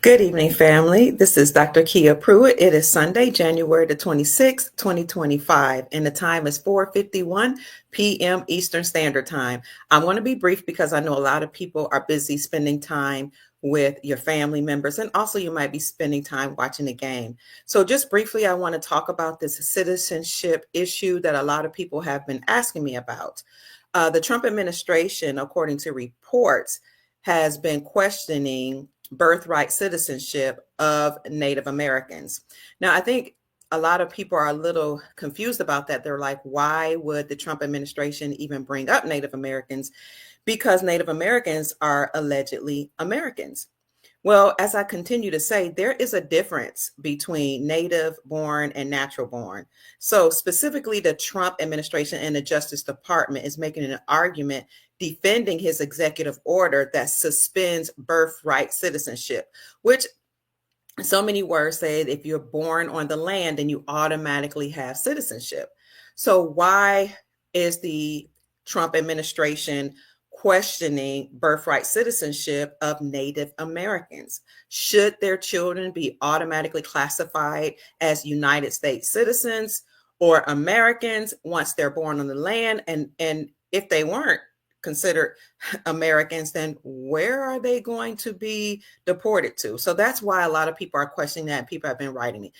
Good evening, family. This is Dr. Kia Pruitt. It is Sunday, January the 26th, 2025, and the time is 4:51 p.m. Eastern Standard Time. I want to be brief because I know a lot of people are busy spending time with your family members, and also you might be spending time watching the game. So just briefly, I want to talk about this citizenship issue that a lot of people have been asking me about. The Trump administration, according to reports, has been questioning birthright citizenship of Native Americans. Now, I think a lot of people are a little confused about that. They're like, why would the Trump administration even bring up Native Americans? Because Native Americans are allegedly Americans. Well, as I continue to say, there is a difference between native born and natural born. So, specifically, the Trump administration and the Justice Department is making an argument defending his executive order that suspends birthright citizenship, which so many words say if you're born on the land, then you automatically have citizenship. So, why is the Trump administration questioning birthright citizenship of Native Americans? Should their children be automatically classified as United States citizens or Americans once they're born on the land? And if they weren't considered Americans, then where are they going to be deported to? So that's why a lot of people are questioning that. People have been writing me.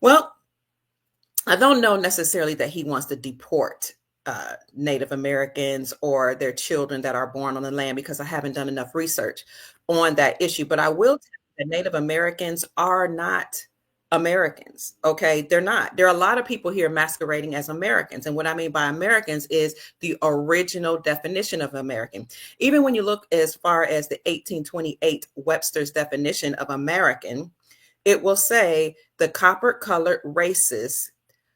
Well, I don't know necessarily that he wants to deport Native Americans or their children that are born on the land because I haven't done enough research on that issue. But I will tell you that Native Americans are not Americans. Okay, they're not. There are a lot of people here masquerading as Americans. And what I mean by Americans is the original definition of American. Even when you look as far as the 1828 Webster's definition of American, it will say the copper colored races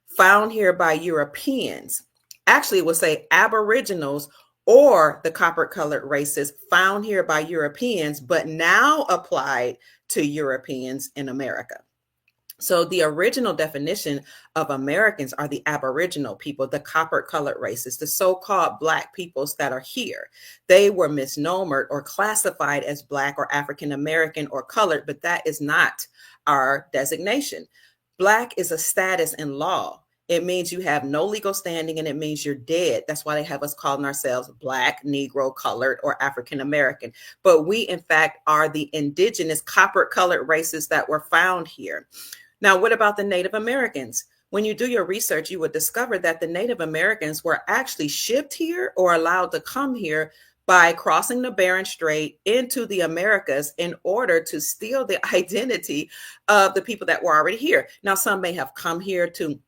found here by Europeans. Actually, it will say Aboriginals or the copper colored races found here by Europeans, but now applied to Europeans in America. So the original definition of Americans are the Aboriginal people, the copper colored races, the so-called Black peoples that are here. They were misnomered or classified as Black or African American or colored, but that is not our designation. Black is a status in law. It means you have no legal standing and it means you're dead. That's why they have us calling ourselves Black, Negro, colored, or African American. But we, in fact, are the indigenous copper colored races that were found here. Now, what about the Native Americans? When you do your research, you would discover that the Native Americans were actually shipped here or allowed to come here by crossing the Bering Strait into the Americas in order to steal the identity of the people that were already here. Now, some may have come here to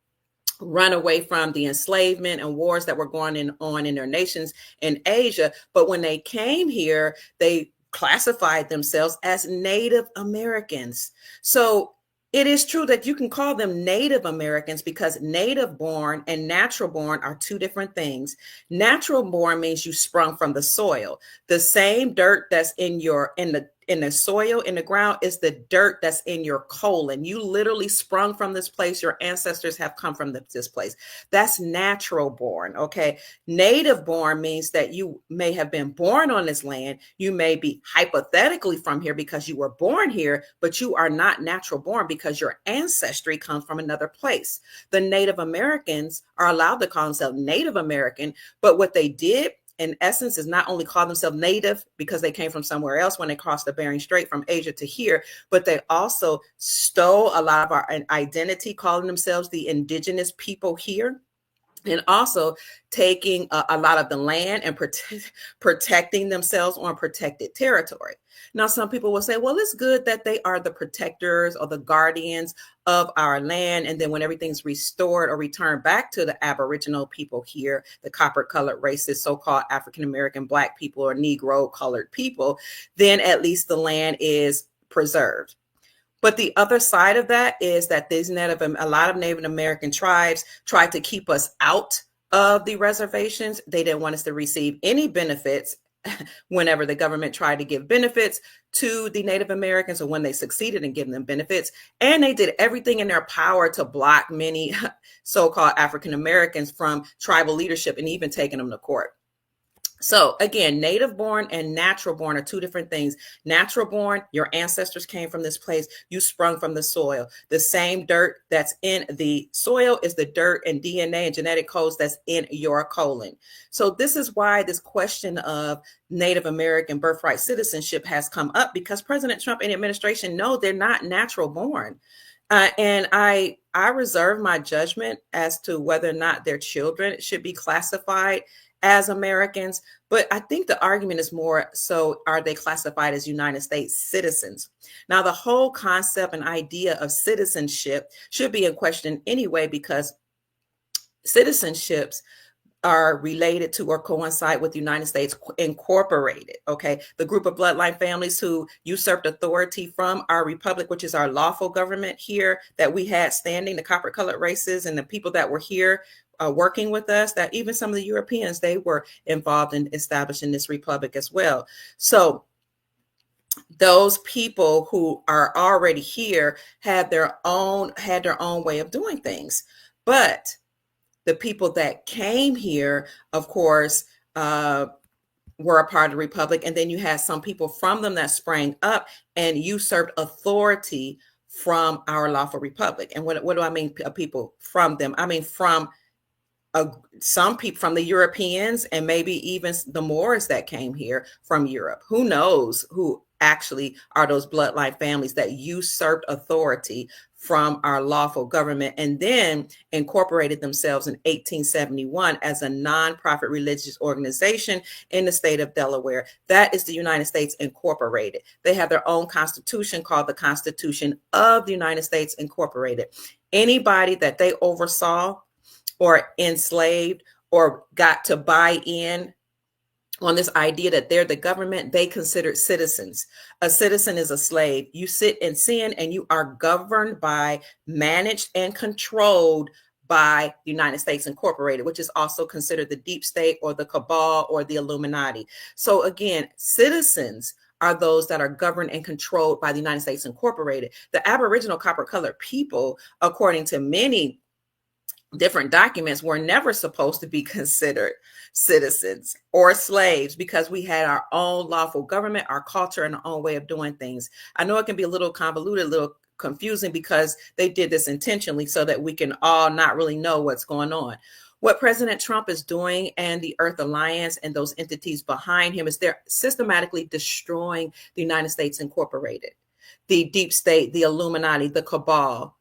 run away from the enslavement and wars that were going on in their nations in Asia. But when they came here, they classified themselves as Native Americans. So it is true that you can call them Native Americans because native born and natural born are two different things. Natural born means you sprung from the soil. The same dirt that's in the soil, in the ground, is the dirt that's in your colon. You literally sprung from this place. Your ancestors have come from this place. That's natural born, okay? Native born means that you may have been born on this land. You may be hypothetically from here because you were born here, but you are not natural born because your ancestry comes from another place. The Native Americans are allowed to call themselves Native American, but what they did in essence is not only call themselves native because they came from somewhere else when they crossed the Bering Strait from Asia to here, but they also stole a lot of our identity, calling themselves the indigenous people here. And also taking a lot of the land and protecting themselves on protected territory. Now, some people will say, well, it's good that they are the protectors or the guardians of our land. And then when everything's restored or returned back to the Aboriginal people here, the copper colored races, so-called African-American, Black people, or Negro colored people, then at least the land is preserved. But the other side of that is that a lot of Native American tribes tried to keep us out of the reservations. They didn't want us to receive any benefits whenever the government tried to give benefits to the Native Americans or when they succeeded in giving them benefits. And they did everything in their power to block many so-called African Americans from tribal leadership and even taking them to court. So again, native born and natural born are two different things. Natural born, your ancestors came from this place. You sprung from the soil. The same dirt that's in the soil is the dirt and DNA and genetic codes that's in your colon. So this is why this question of Native American birthright citizenship has come up, because President Trump and the administration know they're not natural born. And I reserve my judgment as to whether or not their children should be classified as Americans. But I think the argument is more so, are they classified as United States citizens? Now, the whole concept and idea of citizenship should be in question anyway, because citizenships are related to or coincide with the United States Incorporated. Okay. The group of bloodline families who usurped authority from our republic, which is our lawful government here that we had standing, the copper colored races and the people that were here working with us, that even some of the Europeans, they were involved in establishing this republic as well. So those people who are already here had their own way of doing things. But the people that came here, of course, were a part of the republic. And then you had some people from them that sprang up and usurped authority from our lawful republic. And what do I mean, people from them? I mean, from some people, from the Europeans, and maybe even the Moors that came here from Europe. Who knows who actually are those bloodline families that usurped authority from our lawful government and then incorporated themselves in 1871 as a nonprofit religious organization in the state of Delaware. That is the United States Incorporated. They have their own constitution called the Constitution of the United States Incorporated. Anybody that they oversaw or enslaved or got to buy in on this idea that they're the government, they considered citizens. A citizen is a slave. You sit in sin and you are governed by, managed and controlled by the United States Incorporated, which is also considered the deep state or the cabal or the Illuminati. So again, citizens are those that are governed and controlled by the United States Incorporated. The Aboriginal copper colored people, according to many different documents, were never supposed to be considered citizens or slaves, because we had our own lawful government, our culture, and our own way of doing things. I know it can be a little convoluted, a little confusing, because they did this intentionally so that we can all not really know what's going on. What President Trump is doing and the Earth Alliance and those entities behind him is they're systematically destroying the United States Incorporated, the deep state, the Illuminati, the cabal,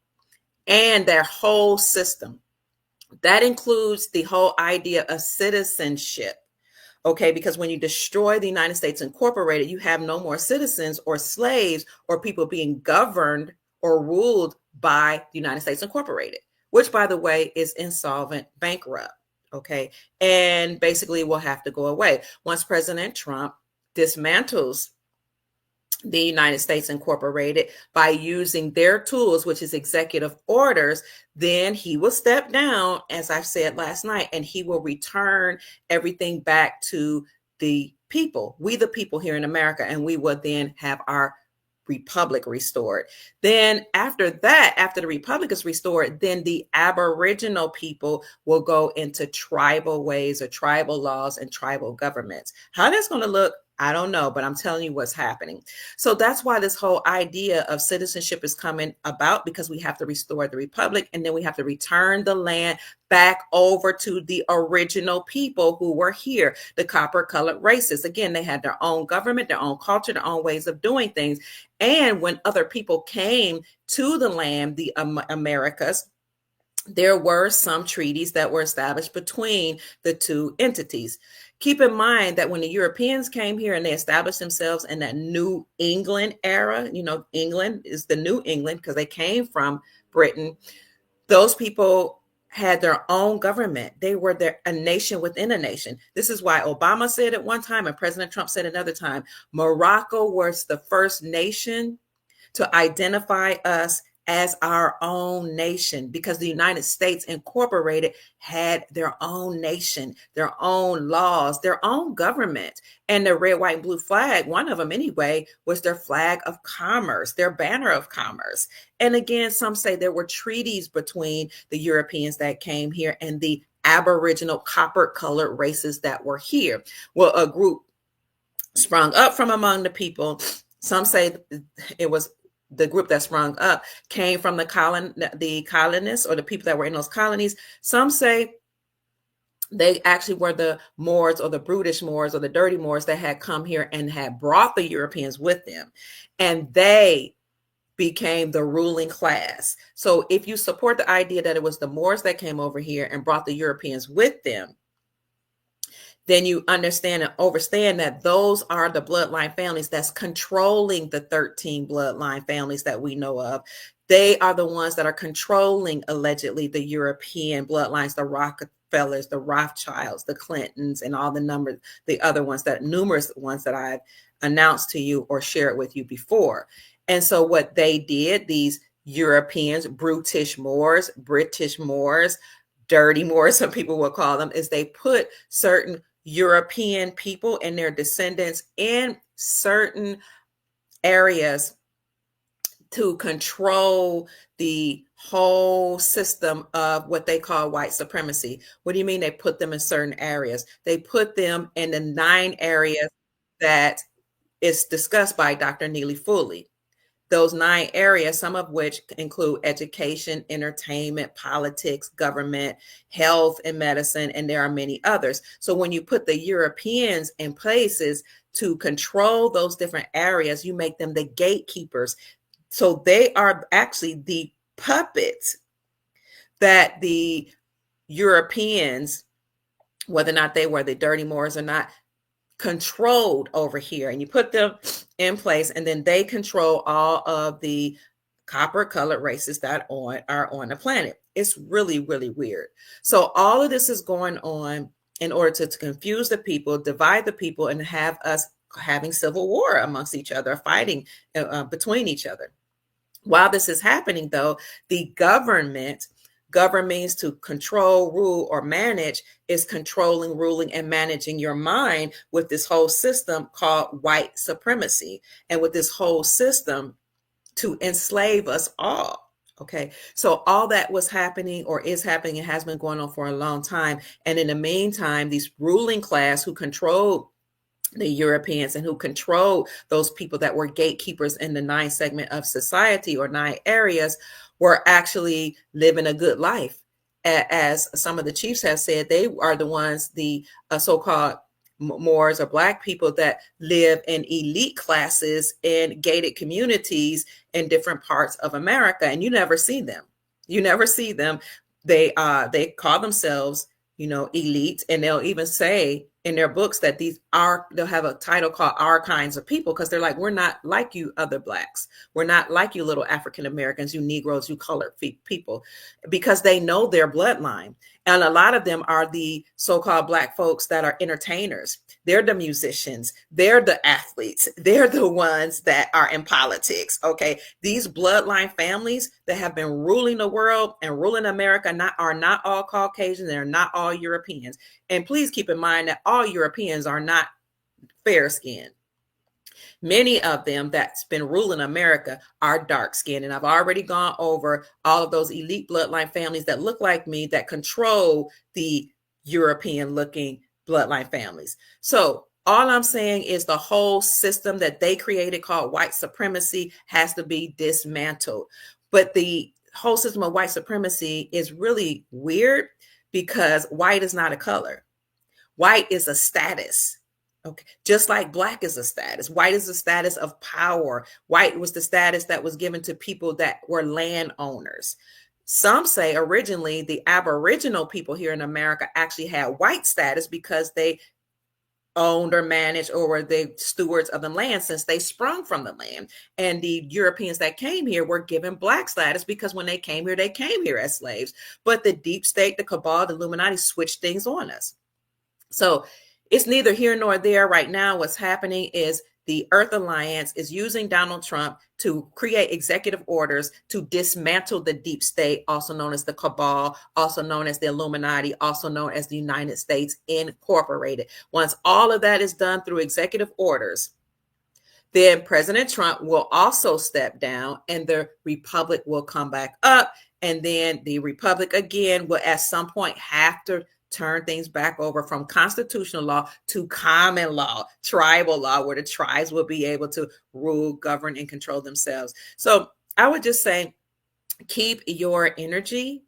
and their whole system. That includes the whole idea of citizenship. Okay, because when you destroy the United States Incorporated, you have no more citizens or slaves or people being governed or ruled by the United States Incorporated, which, by the way, is insolvent, bankrupt. Okay, and basically will have to go away once President Trump dismantles the United States Incorporated by using their tools, which is executive orders. Then he will step down, as I said last night, and he will return everything back to the people, we the people here in America, and we will then have our republic restored. Then after that, after the republic is restored, then the Aboriginal people will go into tribal ways or tribal laws and tribal governments. How that's going to look, I don't know, but I'm telling you what's happening. So that's why this whole idea of citizenship is coming about, because we have to restore the republic, and then we have to return the land back over to the original people who were here, the copper colored races. Again, they had their own government, their own culture, their own ways of doing things. And when other people came to the land, the Americas, there were some treaties that were established between the two entities. Keep in mind that when the Europeans came here and they established themselves in that New England era, you know, England is the New England because they came from Britain. Those people had their own government. They were a nation within a nation. This is why Obama said at one time and President Trump said another time, Morocco was the first nation to identify us as our own nation, because the United States Incorporated had their own nation, their own laws, their own government. And the red, white, and blue flag, one of them anyway, was their flag of commerce, their banner of commerce. And again, some say there were treaties between the Europeans that came here and the Aboriginal copper-colored races that were here. Well, a group sprung up from among the people. Some say it was the group that sprung up came from the colonists or the people that were in those colonies. Some say they actually were the Moors or the brutish Moors or the dirty Moors that had come here and had brought the Europeans with them. And they became the ruling class. So if you support the idea that it was the Moors that came over here and brought the Europeans with them, then you understand and understand that those are the bloodline families that's controlling the 13 bloodline families that we know of. They are the ones that are controlling, allegedly, the European bloodlines, the Rockefellers, the Rothschilds, the Clintons, and all the other ones, numerous ones that I've announced to you or shared with you before. And so what they did, these Europeans, brutish Moors, British Moors, dirty Moors, some people will call them, is they put certain European people and their descendants in certain areas to control the whole system of what they call white supremacy. What do you mean they put them in certain areas? They put them in the 9 areas that is discussed by Dr. Neely Foley. Those 9 areas, some of which include education, entertainment, politics, government, health, and medicine, and there are many others. So when you put the Europeans in places to control those different areas, you make them the gatekeepers. So they are actually the puppets that the Europeans, whether or not they were the dirty Moors or not, controlled over here. And you put them in place, and then they control all of the copper-colored races that are on the planet. It's really, really weird. So all of this is going on in order to confuse the people, divide the people, and have us having civil war amongst each other, fighting between each other. While this is happening, though, the government means to control, rule, or manage, is controlling, ruling, and managing your mind with this whole system called white supremacy, and with this whole system to enslave us all. Okay, so all that was happening or is happening, it has been going on for a long time. And in the meantime, these ruling class who controlled the Europeans and who controlled those people that were gatekeepers in the 9 segment of society or 9 areas were actually living a good life. As some of the chiefs have said, they are the ones, the so-called Moors or Black people that live in elite classes in gated communities in different parts of America. And you never see them. You never see them. They call themselves, elite, and they'll even say in their books that they'll have a title called Our Kinds of People, because they're like, we're not like you other Blacks. We're not like you little African Americans, you Negroes, you colored people, because they know their bloodline. And a lot of them are the so-called Black folks that are entertainers. They're the musicians. They're the athletes. They're the ones that are in politics. Okay. These bloodline families that have been ruling the world and ruling America are not all Caucasian. They're not all Europeans. And please keep in mind that all Europeans are not fair skinned. Many of them that's been ruling America are dark skinned. And I've already gone over all of those elite bloodline families that look like me that control the European looking bloodline families. So all I'm saying is the whole system that they created called white supremacy has to be dismantled. But the whole system of white supremacy is really weird because white is not a color. White is a status. Okay. Just like Black is a status. White is a status of power. White was the status that was given to people that were landowners. Some say originally the Aboriginal people here in America actually had white status because they owned or managed or were the stewards of the land since they sprung from the land. And the Europeans that came here were given Black status because when they came here as slaves. But the deep state, the cabal, the Illuminati switched things on us. So it's neither here nor there right now. What's happening is the Earth Alliance is using Donald Trump to create executive orders to dismantle the deep state, also known as the cabal, also known as the Illuminati, also known as the United States Incorporated. Once all of that is done through executive orders, then President Trump will also step down and the Republic will come back up. And then the Republic again will at some point have to turn things back over from constitutional law to common law, tribal law, where the tribes will be able to rule, govern, and control themselves. So I would just say, keep your energy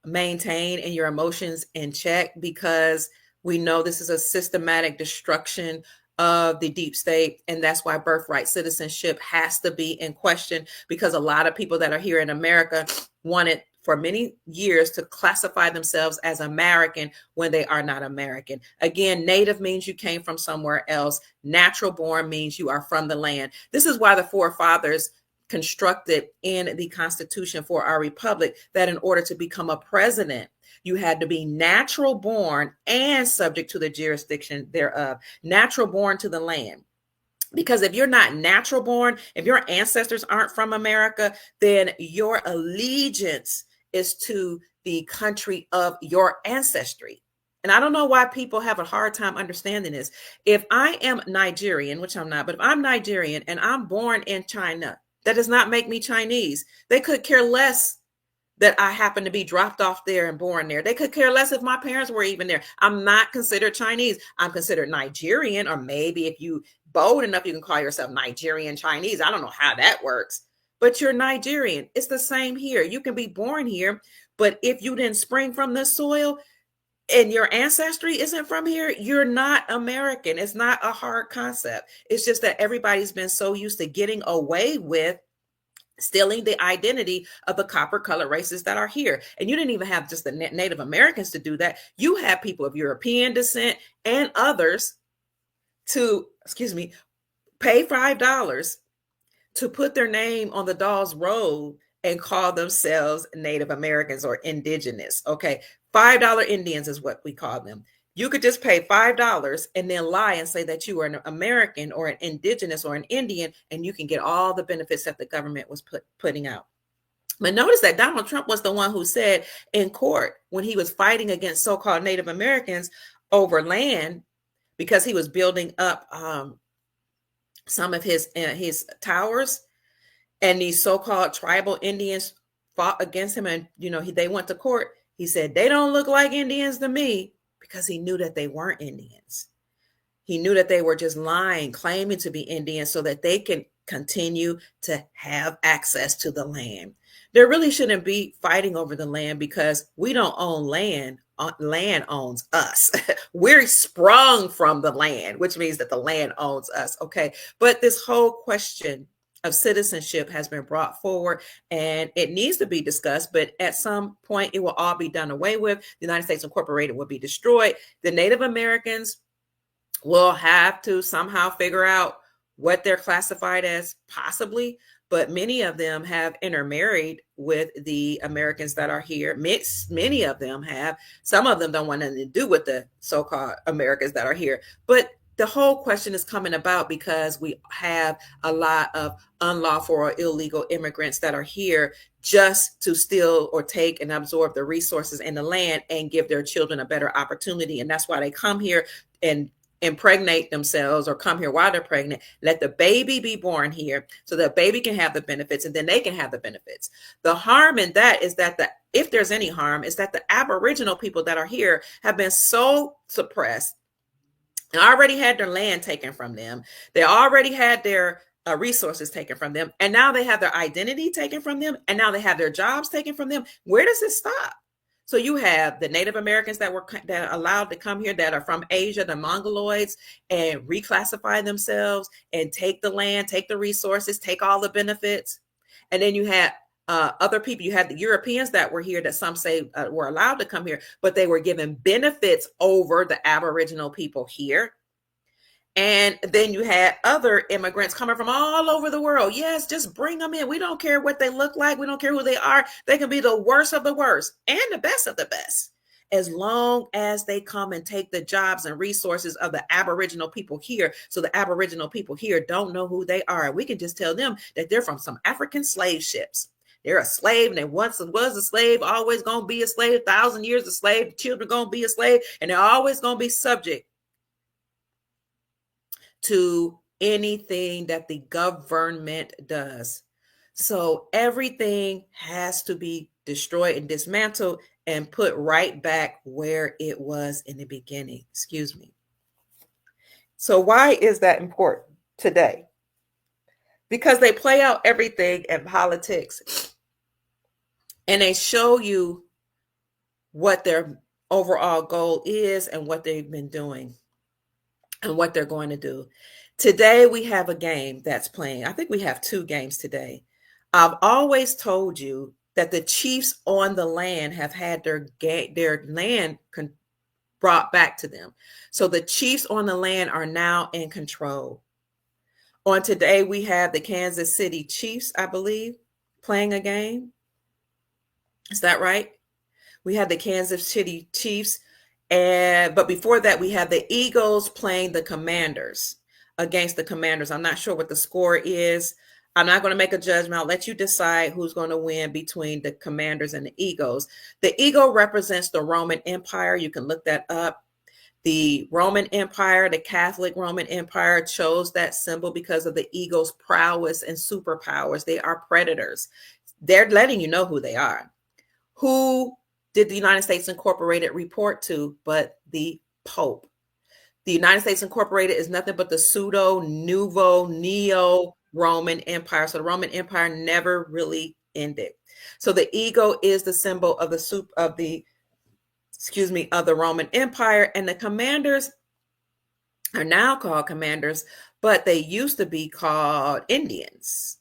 maintained and your emotions in check, because we know this is a systematic destruction of the deep state. And that's why birthright citizenship has to be in question, because a lot of people that are here in America wanted for many years to classify themselves as American when they are not American. Again, native means you came from somewhere else. Natural born means you are from the land. This is why the forefathers constructed in the Constitution for our republic that in order to become a president, you had to be natural born and subject to the jurisdiction thereof, natural born to the land. Because if you're not natural born, if your ancestors aren't from America, then your allegiance is to the country of your ancestry. And I don't know why people have a hard time understanding this. If I am Nigerian, which I'm not, but if I'm Nigerian and I'm born in China, that does not make me Chinese. They could care less that I happen to be dropped off there and born there. They could care less if my parents were even there. I'm not considered Chinese. I'm considered Nigerian, or maybe if you bold enough, you can call yourself Nigerian Chinese. I don't know how that works, but you're Nigerian. It's the same here. You can be born here, but if you didn't spring from this soil and your ancestry isn't from here, you're not American. It's not a hard concept. It's just that everybody's been so used to getting away with stealing the identity of the copper colored races that are here. And you didn't even have just the Native Americans to do that. You have people of European descent and others to, pay $5 to put their name on the doll's robe and call themselves Native Americans or indigenous. Okay. $5 Indians is what we call them. You could just pay $5 and then lie and say that you are an American or an indigenous or an Indian, and you can get all the benefits that the government was putting out. But notice that Donald Trump was the one who said in court, when he was fighting against so-called Native Americans over land, because he was building up some of his towers, and these so-called tribal Indians fought against him, and they went to court. He said, they don't look like Indians to me, because he knew that they weren't Indians. He knew that they were just lying, claiming to be Indians so that they can continue to have access to the land. There really shouldn't be fighting over the land, because we don't own land. Land owns us. We're sprung from the land, which means that the land owns us. Okay. But this whole question of citizenship has been brought forward, and it needs to be discussed, but at some point it will all be done away with. The United States Incorporated will be destroyed. The Native Americans will have to somehow figure out what they're classified as, possibly, but many of them have intermarried with the Americans that are here. Many of them have. Some of them don't want anything to do with the so-called Americans that are here. But the whole question is coming about because we have a lot of unlawful or illegal immigrants that are here just to steal or take and absorb the resources in the land and give their children a better opportunity. And that's why they come here and impregnate themselves, or come here while they're pregnant, let the baby be born here so that baby can have the benefits, and then they can have the benefits. The harm in that is that if there's any harm, is that the Aboriginal people that are here have been so suppressed and already had their land taken from them. They already had their resources taken from them, and now they have their identity taken from them, and now they have their jobs taken from them. Where does it stop? So you have the Native Americans that are allowed to come here, that are from Asia, the Mongoloids, and reclassify themselves and take the land, take the resources, take all the benefits. And then you had other people. You had the Europeans that were here that some say were allowed to come here, but they were given benefits over the Aboriginal people here. And then you had other immigrants coming from all over the world. Yes, just bring them in. We don't care what they look like. We don't care who they are. They can be the worst of the worst and the best of the best, as long as they come and take the jobs and resources of the Aboriginal people here. So the Aboriginal people here don't know who they are. We can just tell them that they're from some African slave ships. They're a slave, and they once was a slave, always going to be a slave, 1,000 years a slave, children going to be a slave, and they're always going to be subject to anything that the government does. So everything has to be destroyed and dismantled, and put right back where it was in the beginning. Excuse me. So why is that important today? Because they play out everything in politics and they show you what their overall goal is and what they've been doing and what they're going to do. Today, we have a game that's playing. I think we have two games today. I've always told you that the chiefs on the land have had their land brought back to them. So the chiefs on the land are now in control. On today, we have the Kansas City Chiefs, I believe, playing a game. Is that right? We had the Kansas City Chiefs, but before that, we had the Eagles playing the Commanders against the Commanders. I'm not sure what the score is. I'm not going to make a judgment. I'll let you decide who's going to win between the Commanders and the Eagles. The eagle represents the Roman Empire. You can look that up. The Roman Empire, the Catholic Roman Empire, chose that symbol because of the eagle's prowess and superpowers. They are predators. They're letting you know who they are. Who did the United States Incorporated report to but the Pope? The United States Incorporated is nothing but the pseudo, nouveau, neo-Roman Empire. So the Roman Empire never really ended. So the eagle is the symbol of the Roman Empire, and the commanders are now called commanders, but they used to be called Indians.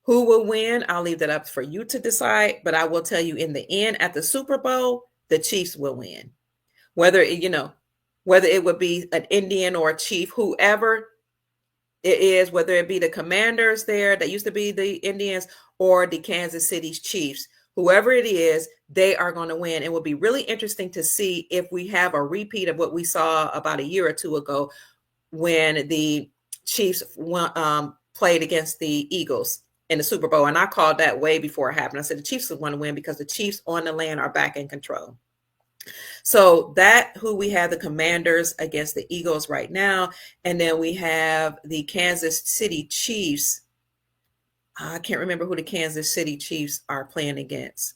Who will win? I'll leave that up for you to decide, but I will tell you in the end, at the Super Bowl, the Chiefs will win. Whether it would be an Indian or a chief, whoever it is, whether it be the commanders there that used to be the Indians or the Kansas City Chiefs, whoever it is, they are going to win. It will be really interesting to see if we have a repeat of what we saw about a year or two ago when the Chiefs played against the Eagles in the Super Bowl. And I called that way before it happened. I said the Chiefs would want to win because the Chiefs on the land are back in control. So who we have the Commanders against the Eagles right now. And then we have the Kansas City Chiefs. I can't remember who the Kansas City Chiefs are playing against.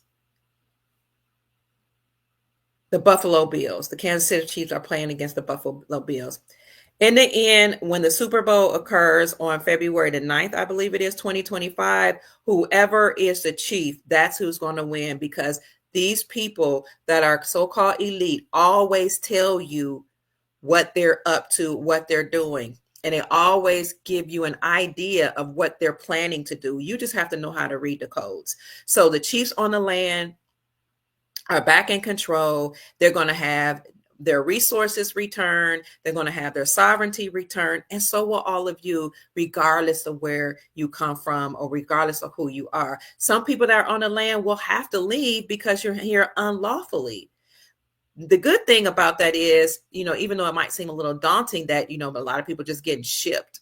The Buffalo Bills. The Kansas City Chiefs are playing against the Buffalo Bills. In the end, when the Super Bowl occurs on February the 9th, I believe it is, 2025, whoever is the chief, that's who's going to win, because these people that are so-called elite always tell you what they're up to, what they're doing. And they always give you an idea of what they're planning to do. You just have to know how to read the codes. So the chiefs on the land are back in control. They're going to have their resources returned. They're going to have their sovereignty returned. And so will all of you, regardless of where you come from or regardless of who you are. Some people that are on the land will have to leave because you're here unlawfully. The good thing about that is, even though it might seem a little daunting that, a lot of people just getting shipped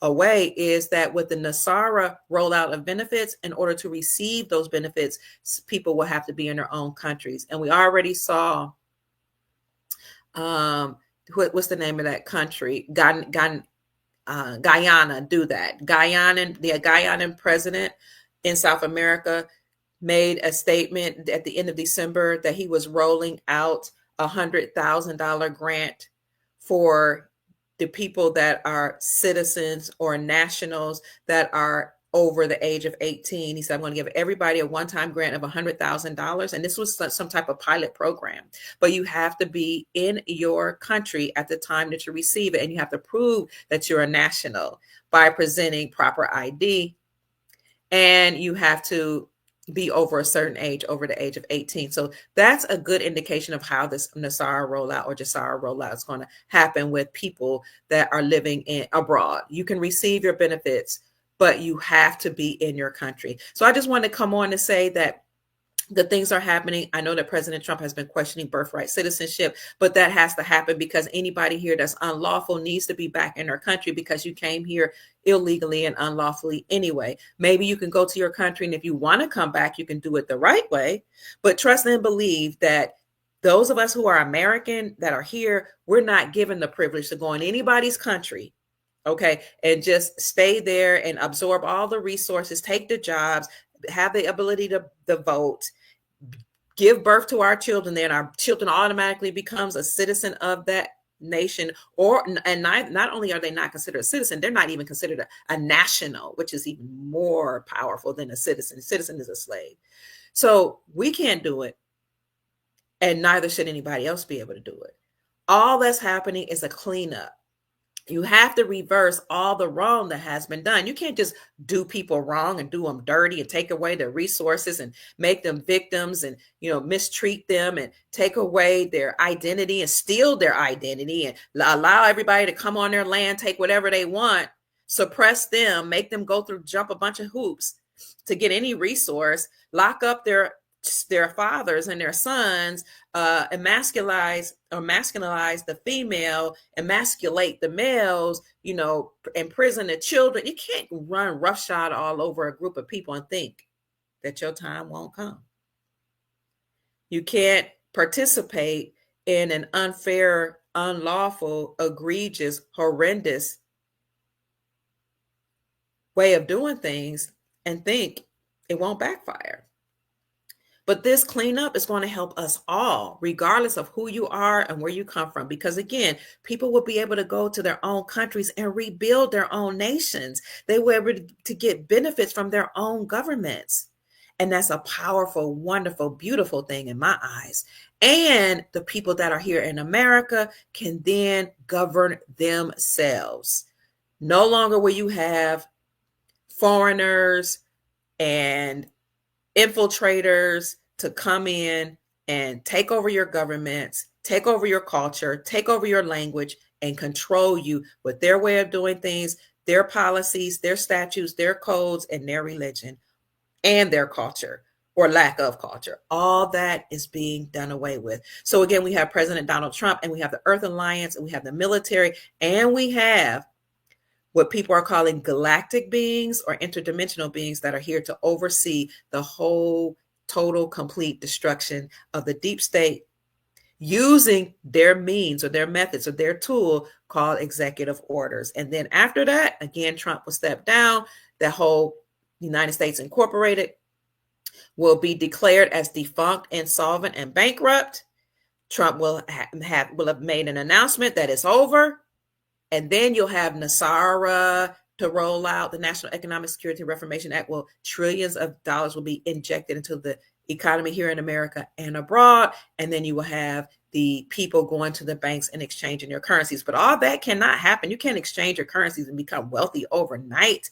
away, is that with the NASARA rollout of benefits, in order to receive those benefits, people will have to be in their own countries. And we already saw, what's the name of that country? Guyana do that. The Guyanan president in South America made a statement at the end of December that he was rolling out $100,000 grant for the people that are citizens or nationals that are over the age of 18. He said, I'm going to give everybody a one-time grant of $100,000. And this was some type of pilot program. But you have to be in your country at the time that you receive it. And you have to prove that you're a national by presenting proper ID. And you have to be over a certain age, over the age of 18. So that's a good indication of how this NASARA rollout or JASARA rollout is going to happen with people that are living abroad. You can receive your benefits, but you have to be in your country. So I just wanted to come on to say that good things are happening. I know that President Trump has been questioning birthright citizenship, but that has to happen because anybody here that's unlawful needs to be back in their country because you came here illegally and unlawfully anyway. Maybe you can go to your country, and if you want to come back, you can do it the right way. But trust and believe that those of us who are American that are here, we're not given the privilege to go in anybody's country, okay, and just stay there and absorb all the resources, take the jobs, have the ability to vote, give birth to our children, then our children automatically becomes a citizen of that nation, or and not only are they not considered a citizen, they're not even considered a national, which is even more powerful than a citizen. A citizen is a slave. So we can't do it, and neither should anybody else be able to do it. All that's happening is a cleanup. You have to reverse all the wrong that has been done. You can't just do people wrong and do them dirty and take away their resources and make them victims and, mistreat them and take away their identity and steal their identity and allow everybody to come on their land, take whatever they want, suppress them, make them jump a bunch of hoops to get any resource, lock up their fathers and their sons, masculinize the female, emasculate the males, imprison the children. You can't run roughshod all over a group of people and think that your time won't come. You can't participate in an unfair, unlawful, egregious, horrendous way of doing things and think it won't backfire. But this cleanup is going to help us all, regardless of who you are and where you come from. Because again, people will be able to go to their own countries and rebuild their own nations. They were able to get benefits from their own governments. And that's a powerful, wonderful, beautiful thing in my eyes. And the people that are here in America can then govern themselves. No longer will you have foreigners and infiltrators to come in and take over your governments, take over your culture, take over your language, and control you with their way of doing things, their policies, their statutes, their codes, and their religion, and their culture or lack of culture. All that is being done away with. So again, we have President Donald Trump, and we have the Earth Alliance, and we have the military, and we have what people are calling galactic beings or interdimensional beings that are here to oversee the whole total, complete destruction of the deep state using their means or their methods or their tool called executive orders. And then after that, again, Trump will step down. The whole United States Incorporated will be declared as defunct, insolvent, and bankrupt. Trump will have made an announcement that it's over. And then you'll have NASARA to roll out. The National Economic Security Reformation Act. Will trillions of dollars will be injected into the economy here in America and abroad. And then you will have the people going to the banks and exchanging their currencies. But all that cannot happen. You can't exchange your currencies and become wealthy overnight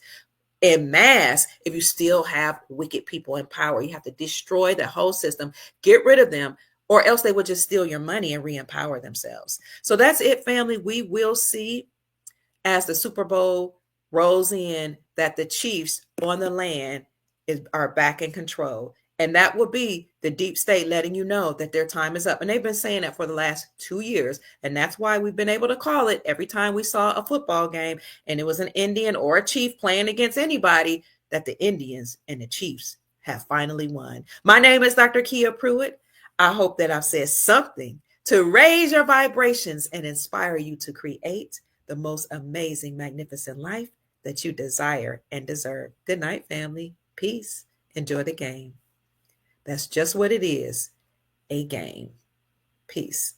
en masse if you still have wicked people in power. You have to destroy the whole system, get rid of them, or else they will just steal your money and re-empower themselves. So that's it, family. We will see as the Super Bowl rolls in that the Chiefs on the land are back in control. And that will be the deep state letting you know that their time is up. And they've been saying that for the last 2 years. And that's why we've been able to call it every time we saw a football game and it was an Indian or a Chief playing against anybody, that the Indians and the Chiefs have finally won. My name is Dr. Kia Pruitt. I hope that I've said something to raise your vibrations and inspire you to create the most amazing, magnificent life that you desire and deserve. Good night, family. Peace. Enjoy the game. That's just what it is, a game. Peace.